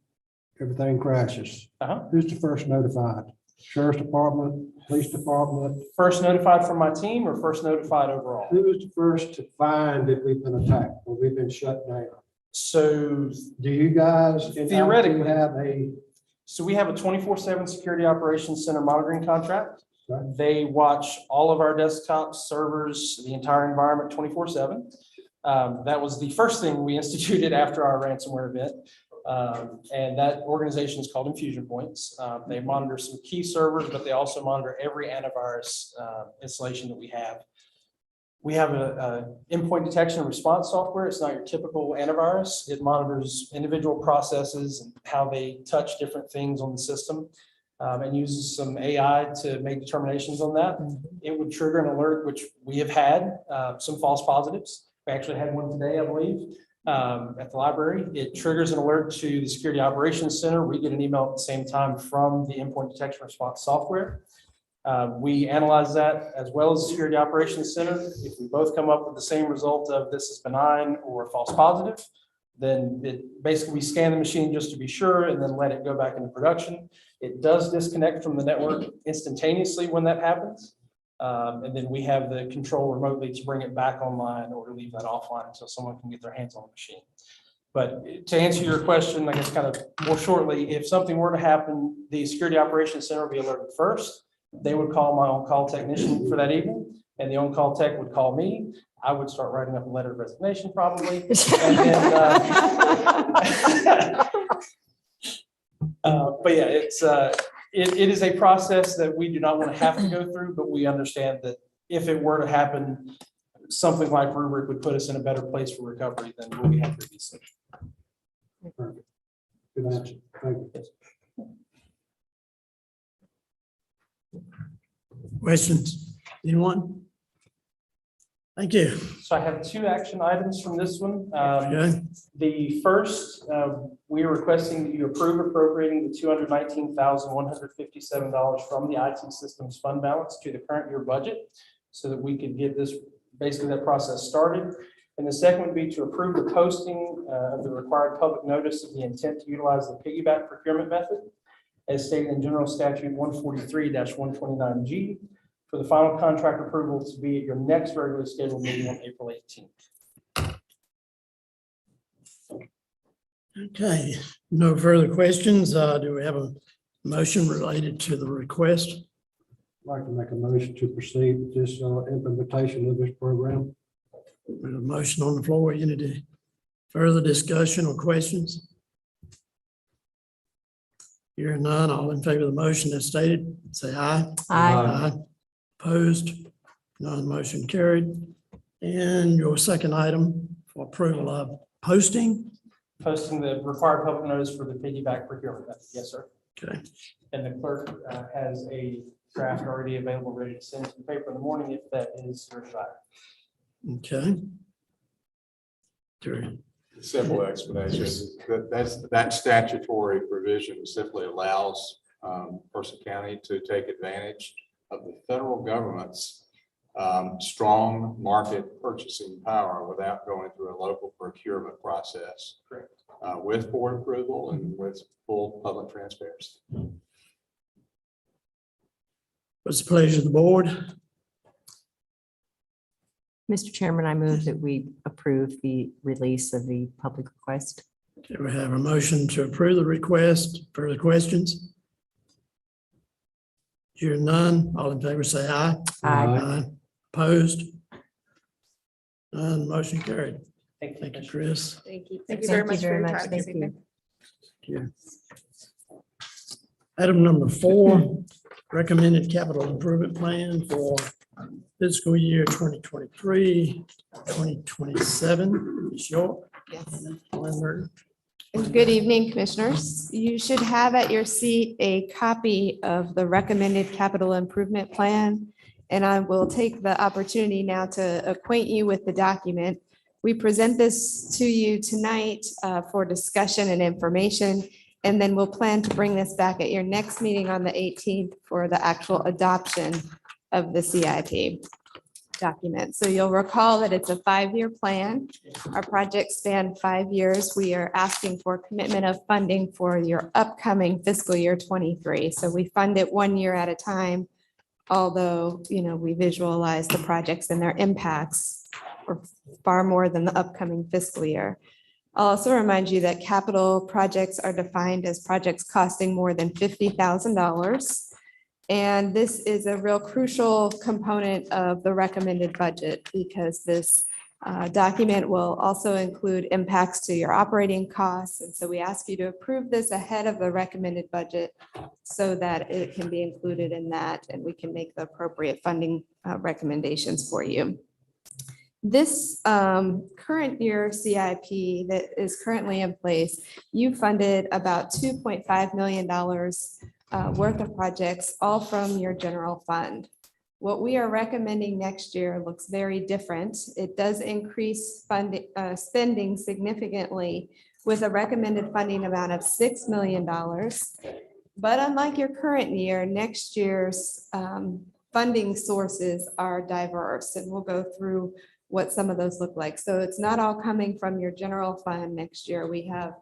everything crashes? Who's the first notified? Sheriff's Department, Police Department? First notified from my team or first notified overall? Who is the first to find that we've been attacked or we've been shut down? So Do you guys in Theoretically. IT have a? So we have a 24/7 security operations center monitoring contract. Right. They watch all of our desktops, servers, the entire environment 24/7. That was the first thing we instituted after our ransomware event. And that organization is called Infusion Points. They monitor some key servers, but they also monitor every antivirus installation that we have. We have a endpoint detection and response software. It's not your typical antivirus. It monitors individual processes and how they touch different things on the system, and uses some AI to make determinations on that. It would trigger an alert, which we have had some false positives. We actually had one today, I believe, at the library. It triggers an alert to the Security Operations Center. We get an email at the same time from the endpoint detection response software. We analyze that as well as the Security Operations Center. If we both come up with the same result of this is benign or false positive, then basically we scan the machine just to be sure and then let it go back into production. It does disconnect from the network instantaneously when that happens. And then we have the control remotely to bring it back online or to leave that offline until someone can get their hands on the machine. But to answer your question, I guess kind of more shortly, if something were to happen, the Security Operations Center would be alerted first. They would call my on-call technician for that evening. and the on-call tech would call me. I would start writing up a letter of resignation probably. And then, but yeah, it is a process that we do not want to have to go through, but we understand that if it were to happen, something like Rubrik would put us in a better place for recovery than what we have previously. Good answer. Thank you. Questions? Anyone? Thank you. So I have two action items from this one. Okay. The first, we are requesting that you approve appropriating the $219,157 from the IT systems fund balance to the current year budget so that we could get this, basically that process started. And the second would be to approve the posting of the required public notice of the intent to utilize the piggyback procurement method as stated in General Statute 143-129G for the final contract approval to be at your next regularly scheduled meeting on April 18th. Okay, no further questions. Do we have a motion related to the request? I'd like to make a motion to proceed with this implementation of this program. We have a motion on the floor. Any further discussion or questions? Hearing none, all in favor of the motion as stated, say aye. Aye. Opposed? None, motion carried. And your second item for approval of posting. Posting the required public notice for the piggyback procurement method. Yes, sir. Okay, And the clerk has a draft already available, ready to send to the paper in the morning if that is your desire. okay. Terry. Simple explanation. That statutory provision simply allows Person County to take advantage of the federal government's strong market purchasing power without going through a local procurement process. Correct. With board approval and with full public transparency. What's the pleasure of the board? Mr. Chairman, I move that we approve the release of the public request. Okay, we have a motion to approve the request. Further questions? Hearing none, all in favor say aye. Aye. Opposed? None, motion carried. Thank you. Thank you, Chris. Thank you. Thank you very much for your time this evening. Thank you. Item number 4, recommended capital improvement plan for fiscal year 2023, 2027. Ms. York. Yes. Lindbergh. Good evening, Commissioners. You should have at your seat a copy of the recommended capital improvement plan. And I will take the opportunity now to acquaint you with the document. We present this to you tonight for discussion and information. And then we'll plan to bring this back at your next meeting on the 18th for the actual adoption of the CIP document. So you'll recall that it's a 5-year plan. Our projects span 5 years. We are asking for commitment of funding for your upcoming fiscal year 23. So we fund it 1 year at a time, although, we visualize the projects and their impacts for far more than the upcoming fiscal year. I'll also remind you that capital projects are defined as projects costing more than $50,000. And this is a real crucial component of the recommended budget because this document will also include impacts to your operating costs. And so we ask you to approve this ahead of the recommended budget so that it can be included in that and we can make the appropriate funding recommendations for you. This current year CIP that is currently in place, you funded about $2.5 million worth of projects, all from your general fund. What we are recommending next year looks very different. It does increase funding, spending significantly with a recommended funding amount of $6 million. But unlike your current year, next year's funding sources are diverse, and we'll go through what some of those look like. So it's not all coming from your general fund next year. We have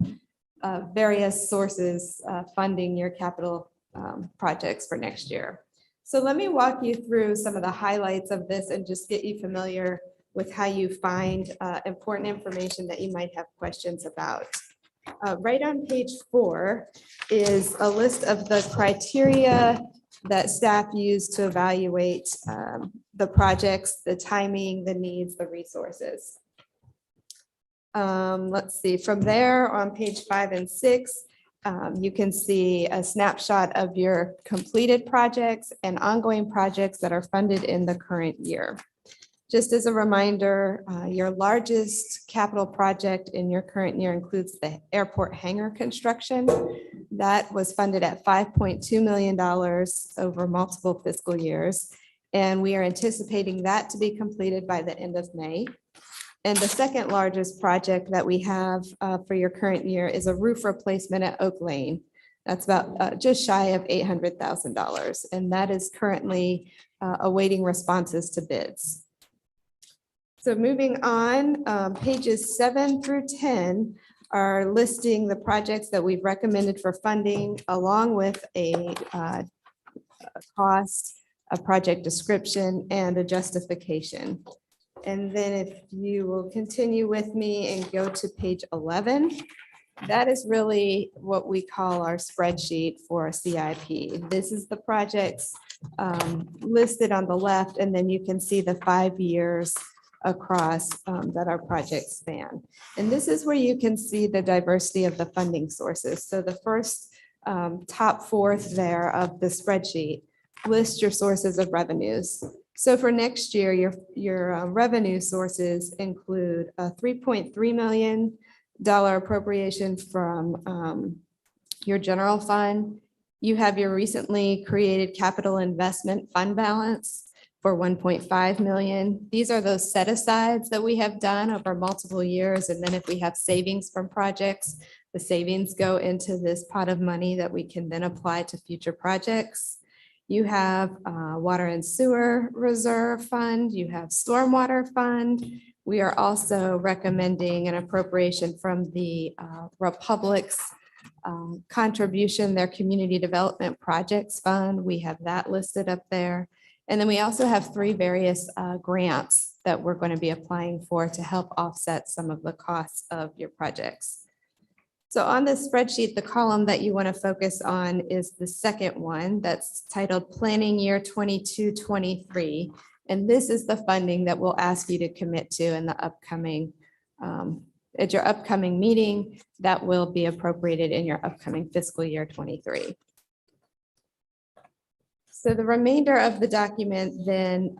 various sources funding your capital projects for next year. So let me walk you through some of the highlights of this and just get you familiar with how you find important information that you might have questions about. Right on page 4 is a list of the criteria that staff use to evaluate the projects, the timing, the needs, the resources. Let's see, from there on page 5 and 6, you can see a snapshot of your completed projects and ongoing projects that are funded in the current year. Just as a reminder, your largest capital project in your current year includes the airport hangar construction. That was funded at $5.2 million over multiple fiscal years. And we are anticipating that to be completed by the end of May. And the second largest project that we have for your current year is a roof replacement at Oak Lane. That's about just shy of $800,000. And that is currently awaiting responses to bids. So moving on, pages 7 through 10 are listing the projects that we've recommended for funding, along with a cost, a project description, and a justification. And then if you will continue with me and go to page 11, that is really what we call our spreadsheet for a CIP. This is the projects listed on the left, and then you can see the 5 years across that our projects span. And this is where you can see the diversity of the funding sources. So the first top fourth there of the spreadsheet lists your sources of revenues. So for next year, your revenue sources include a $3.3 million appropriation from your general fund. You have your recently created capital investment fund balance for $1.5 million. These are those set asides that we have done over multiple years. And then if we have savings from projects, the savings go into this pot of money that we can then apply to future projects. You have water and sewer reserve fund. You have stormwater fund. We are also recommending an appropriation from the Republic's contribution, their community development projects fund. We have that listed up there. And then we also have 3 various grants that we're going to be applying for to help offset some of the costs of your projects. So on this spreadsheet, the column that you want to focus on is the second one that's titled Planning Year 22-23. And this is the funding that we'll ask you to commit to in the upcoming, at your upcoming meeting that will be appropriated in your upcoming fiscal year 23. So the remainder of the document then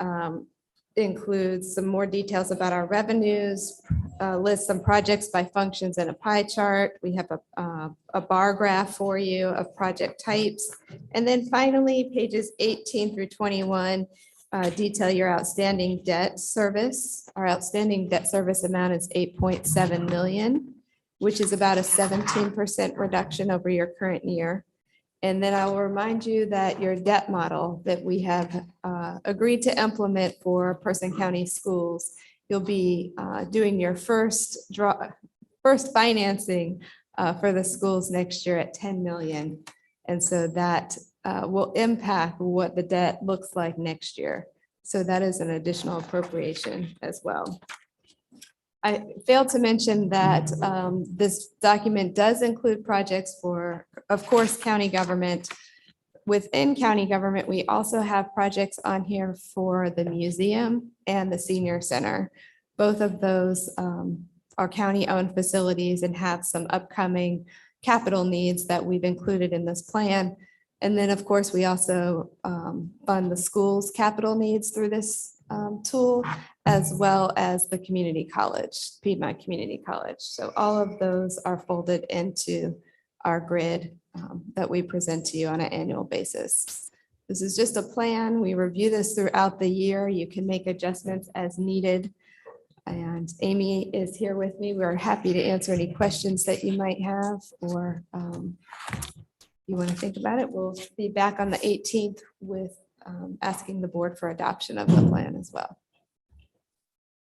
includes some more details about our revenues, lists some projects by functions and a pie chart. We have a bar graph for you of project types. And then finally, pages 18 through 21 detail your outstanding debt service. Our outstanding debt service amount is $8.7 million, which is about a 17% reduction over your current year. And then I will remind you that your debt model that we have agreed to implement for Person County Schools, you'll be doing your first financing for the schools next year at $10 million. And so that will impact what the debt looks like next year. So that is an additional appropriation as well. I failed to mention that this document does include projects for, of course, county government. Within county government, we also have projects on here for the museum and the senior center. Both of those are county-owned facilities and have some upcoming capital needs that we've included in this plan. And then, of course, we also fund the school's capital needs through this tool, as well as the community college, Piedmont Community College. So all of those are folded into our grid that we present to you on an annual basis. This is just a plan. We review this throughout the year. You can make adjustments as needed. And Amy is here with me. We're happy to answer any questions that you might have, or you want to think about it. We'll be back on the 18th with asking the board for adoption of the plan as well.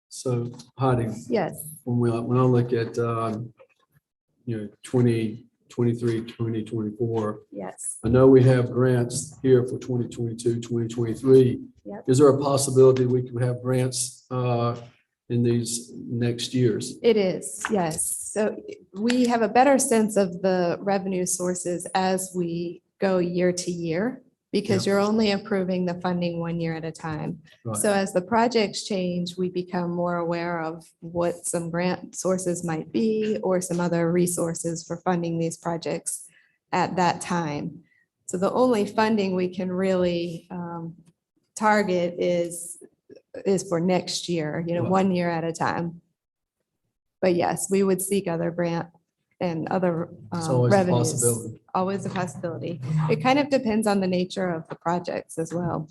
So Heidi, Yes. when I look at, 2023, 2024, Yes. I know we have grants here for 2022, 2023. Yep. Is there a possibility we could have grants in these next years? It is, yes. So we have a better sense of the revenue sources as we go year to year. because you're only approving the funding 1 year at a time. Right. So as the projects change, we become more aware of what some grant sources might be or some other resources for funding these projects at that time. So the only funding we can really target is for next year, Right. 1 year at a time. But yes, we would seek other grant and other It's always a revenues. possibility. Always a possibility. It kind of depends on the nature of the projects as well.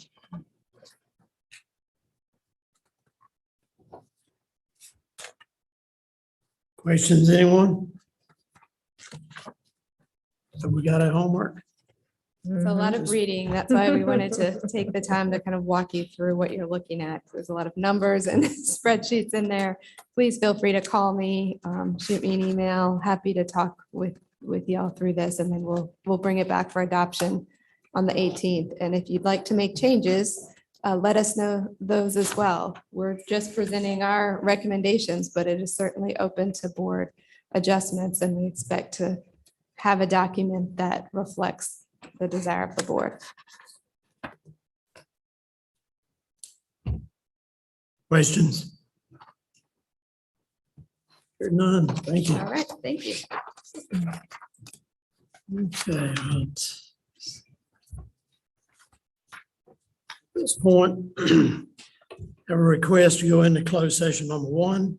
Questions, anyone? So we got our homework? It's a lot of reading. That's why we wanted to take the time to kind of walk you through what you're looking at. There's a lot of numbers and spreadsheets in there. Please feel free to call me, shoot me an email. Happy to talk with y'all through this, and then we'll bring it back for adoption on the 18th. And if you'd like to make changes, let us know those as well. We're just presenting our recommendations, but it is certainly open to board adjustments, and we expect to have a document that reflects the desire of the board. Questions? Heard none. Thank you. All right, thank you. Okay. Right. At this point, have a request to go into closed session number 1.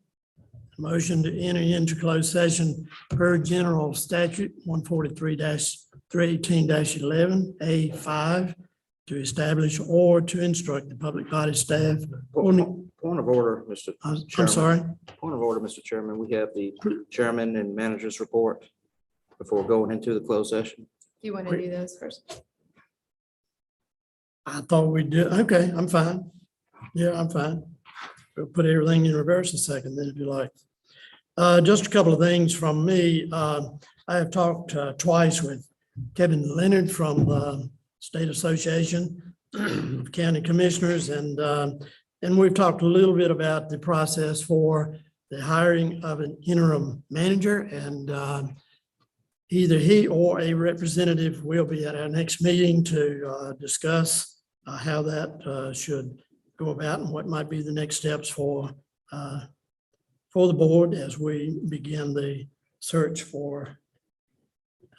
Motion to enter into closed session per general statute 143-318-11A5 to establish or to instruct the public body staff. Point of order, Mr. I'm Chairman. sorry. Point of order, Mr. Chairman. We have the chairman and manager's report before going into the closed session. Do you want to do those first? I thought we did. Okay, I'm fine. Yeah, I'm fine. We'll put everything in reverse a second then if you like. Just a couple of things from me. I have talked twice with Kevin Leonard from the State Association of County Commissioners, and we've talked a little bit about the process for the hiring of an interim manager, and either he or a representative will be at our next meeting to discuss how that should go about and what might be the next steps for the board as we begin the search for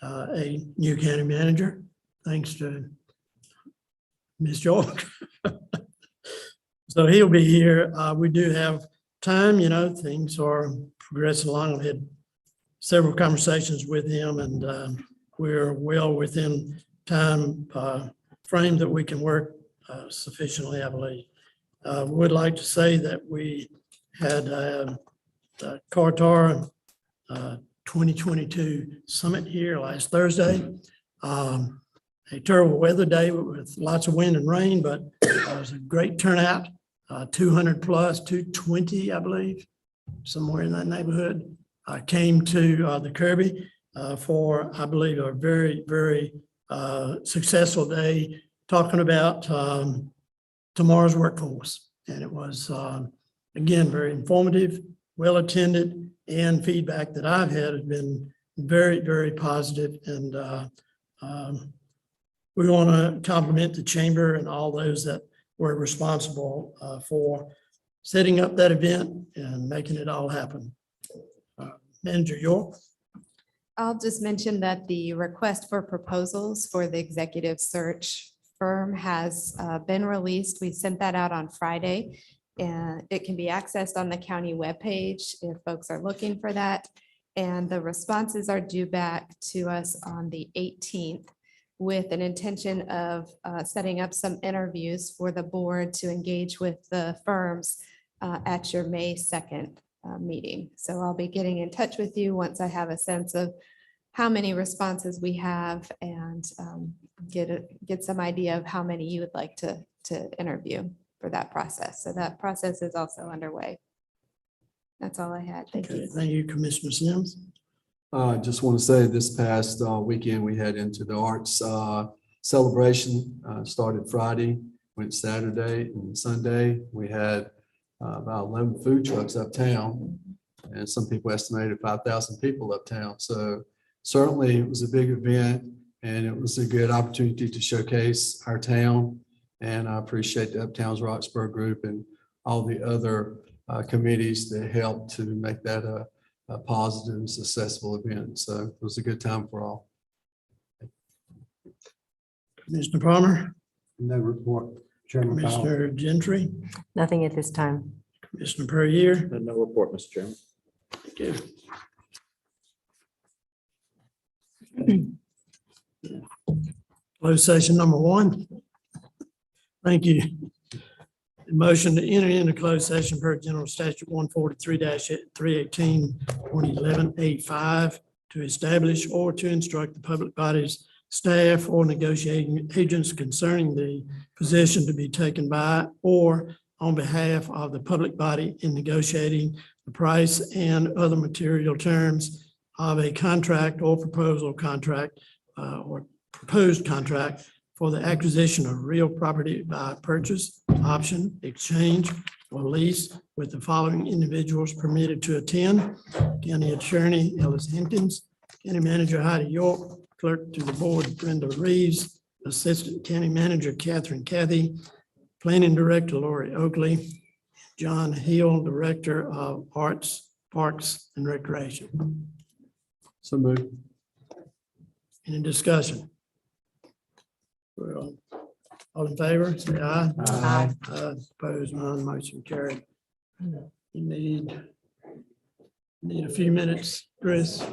a new county manager, thanks to Ms. York. So he'll be here. We do have time, things are progressing along. I've had several conversations with him, and we're well within time frame that we can work sufficiently, I believe. Would like to say that we had the Carter 2022 summit here last Thursday. A terrible weather day with lots of wind and rain, but it was a great turnout, 200 plus, 220, I believe, somewhere in that neighborhood. Came to the Kirby for, I believe, a very, very successful day talking about tomorrow's workforce. And it was, again, very informative, well attended, and feedback that I've had has been very, very positive. And we want to compliment the chamber and all those that were responsible for setting up that event and making it all happen. Manager York. I'll just mention that the request for proposals for the executive search firm has been released. We sent that out on Friday, and it can be accessed on the county webpage if folks are looking for that. And the responses are due back to us on the 18th with an intention of setting up some interviews for the board to engage with the firms at your May 2nd meeting. So I'll be getting in touch with you once I have a sense of how many responses we have and get some idea of how many you would like to interview for that process. So that process is also underway. That's all I had. Thank Okay, you. thank you, Commissioner Sims. I just want to say this past weekend, we had Into the Arts celebration, started Friday, went Saturday and Sunday. We had about 11 food trucks uptown, and some people estimated 5,000 people uptown. So certainly it was a big event, And it was a good opportunity to showcase our town. And I appreciate the Uptowns Roxborough Group and all the other committees that helped to make that a positive and successful event. So it was a good time for all. Commissioner Palmer, No report, Chairman Powell. Commissioner Gentry, Nothing at this time. Commissioner Perrier. No report, Mr. Chairman. Thank you. Closed session number 1. Thank you. The motion to enter into closed session per General Statute 143-318, 2011-85 to establish or to instruct the public bodies, staff, or negotiating agents concerning the position to be taken by or on behalf of the public body in negotiating the price and other material terms of a contract or proposed contract for the acquisition of real property by purchase, option, exchange, or lease with the following individuals permitted to attend: County Attorney Ellis Hankins, County Manager Heidi York, Clerk to the Board Brenda Reeves, Assistant County Manager Catherine Cathy, Planning Director Lori Oakley, John Hill, Director of Arts, Parks, and Recreation. So moved. Any discussion? Well, all in favor, say aye. Aye. Opposed, none, motion carried. You need a few minutes, Chris.